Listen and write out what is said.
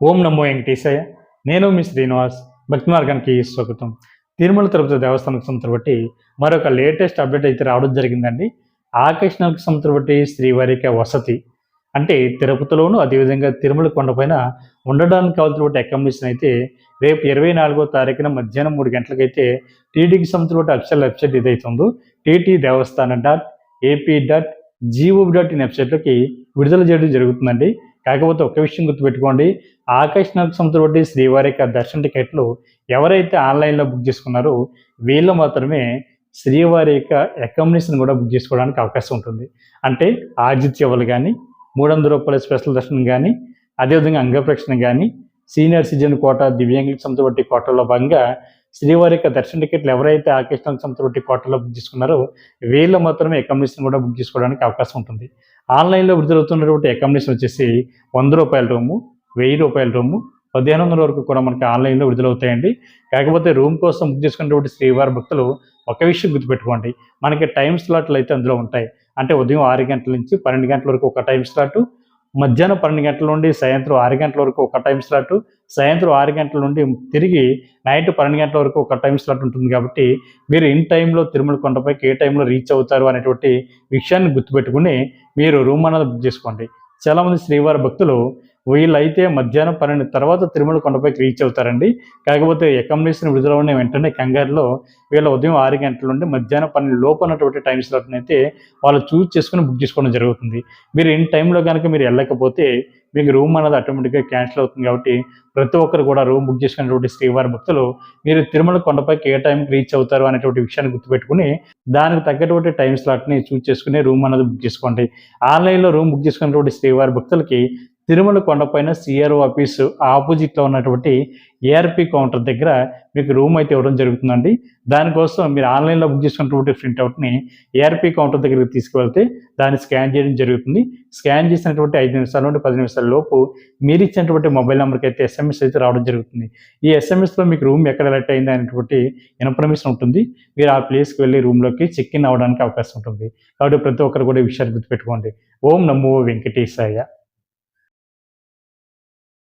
ఓం నమో వెంకటేశాయ. నేను మీ శ్రీనివాస్. భక్తి మార్గానికి స్వాగతం. తిరుమల తిరుపతి దేవస్థానం సంస్థ బట్టి మరొక లేటెస్ట్ అప్డేట్ అయితే రావడం జరిగిందండి. ఆకర్షణకు సంస్థ బట్టి శ్రీవారికి వసతి అంటే తిరుపతిలోను అదేవిధంగా తిరుమల కొండపైన ఉండడానికి కావాల్సిన అకామిడేషన్ అయితే రేపు 24వ తారీఖున మధ్యాహ్నం 3 గంటలకైతే టీటీడీ సంస్థ బట్టి అఫీషియల్ వెబ్సైట్ ఏదైతే ఉందో tt.దేవస్థానం.ap.gov.in వెబ్సైట్లోకి విడుదల చేయడం జరుగుతుందండి. కాకపోతే ఒక విషయం గుర్తుపెట్టుకోండి, ఆకర్షణకు సంస్థ బట్టి శ్రీవారి యొక్క దర్శన టికెట్లు ఎవరైతే ఆన్లైన్లో బుక్ చేసుకున్నారో వీళ్ళు మాత్రమే శ్రీవారి యొక్క అకామిడేషన్ కూడా బుక్ చేసుకోవడానికి అవకాశం ఉంటుంది. అంటే ఆతిథ్యవలు కానీ, 300 రూపాయల స్పెషల్ దర్శనం కానీ, అదేవిధంగా అంగప్రక్షణ కానీ, సీనియర్ సిటిజన్ కోట, దివ్యాంగులకు సంస్థ బట్టి కోటలో భాగంగా శ్రీవారి యొక్క దర్శన టికెట్లు ఎవరైతే ఆకర్షణకు సంస్థ బట్టి కోటలో బుక్ చేసుకున్నారో వీళ్ళు మాత్రమే అకామిడేషన్ కూడా బుక్ చేసుకోవడానికి అవకాశం ఉంటుంది. ఆన్లైన్లో విడుదలవుతున్నటువంటి అకామిడేషన్ వచ్చేసి 100 రూపాయల రూము, 1000 రూపాయల రూము, 1500 వరకు కూడా మనకి ఆన్లైన్లో విడుదలవుతాయండి. కాకపోతే రూమ్ కోసం బుక్ చేసుకున్నటువంటి శ్రీవారి భక్తులు ఒక విషయం గుర్తుపెట్టుకోండి, మనకి టైం స్లాట్లు అయితే అందులో ఉంటాయి. అంటే ఉదయం 6 గంటల నుంచి 12 గంటల వరకు ఒక టైం స్లాటు, మధ్యాహ్నం 12 గంటల నుండి సాయంత్రం 6 గంటల వరకు ఒక టైం స్లాటు, సాయంత్రం 6 గంటల నుండి తిరిగి నైట్ 12 గంటల వరకు ఒక టైం స్లాట్ ఉంటుంది. కాబట్టి మీరు ఇన్ టైంలో తిరుమల కొండపైకి ఏ టైంలో రీచ్ అవుతారు అనేటువంటి విషయాన్ని గుర్తుపెట్టుకుని మీరు రూమ్ అనేది బుక్ చేసుకోండి. చాలామంది శ్రీవారి భక్తులు వీళ్ళైతే మధ్యాహ్నం 12 తర్వాత తిరుమల కొండపైకి రీచ్ అవుతారండి. కాకపోతే అకామిడేషన్ విడుదలైన వెంటనే కంగారులో వీళ్ళ ఉదయం 6 గంటల నుండి మధ్యాహ్నం 12 లోపు అన్నటువంటి టైం స్లాట్ని అయితే వాళ్ళు చూస్ చేసుకుని బుక్ చేసుకోవడం జరుగుతుంది. మీరు ఇన్ టైంలో కనుక మీరు వెళ్ళకపోతే మీకు రూమ్ అనేది ఆటోమేటిక్గా క్యాన్సిల్ అవుతుంది. కాబట్టి ప్రతి ఒక్కరు కూడా రూమ్ బుక్ చేసుకున్నటువంటి శ్రీవారి భక్తులు మీరు తిరుమల కొండపైకి ఏ టైంకి రీచ్ అవుతారు అనేటువంటి విషయాన్ని గుర్తుపెట్టుకుని దానికి తగ్గటువంటి టైం స్లాట్ని చూస్ చేసుకుని రూమ్ అనేది బుక్ చేసుకోండి. ఆన్లైన్లో రూమ్ బుక్ చేసుకున్నటువంటి శ్రీవారి భక్తులకి తిరుమల కొండపైన సిఆర్ఓ ఆఫీసు ఆపోజిట్లో ఉన్నటువంటి ఏఆర్పి కౌంటర్ దగ్గర మీకు రూమ్ అయితే ఇవ్వడం జరుగుతుందండి. దానికోసం మీరు ఆన్లైన్లో బుక్ చేసుకున్నటువంటి ప్రింట్అవుట్ని ఏఆర్పి కౌంటర్ దగ్గరికి తీసుకువెళ్తే దాన్ని స్కాన్ చేయడం జరుగుతుంది. స్కాన్ చేసినటువంటి 5 నిమిషాల నుండి 10 నిమిషాల లోపు మీరు ఇచ్చినటువంటి మొబైల్ నెంబర్కి అయితే ఎస్ఎంఎస్ అయితే రావడం జరుగుతుంది. ఈ ఎస్ఎంఎస్లో మీకు రూమ్ ఎక్కడ ఎలక్ట్ అయింది అనేటువంటి ఇన్ఫర్మేషన్ ఉంటుంది. మీరు ఆ ప్లేస్కి వెళ్ళి రూమ్లోకి చెక్ ఇన్ అవ్వడానికి అవకాశం ఉంటుంది. కాబట్టి ప్రతి ఒక్కరు కూడా ఈ విషయాన్ని గుర్తుపెట్టుకోండి. ఓం నమో వెంకటేశాయ.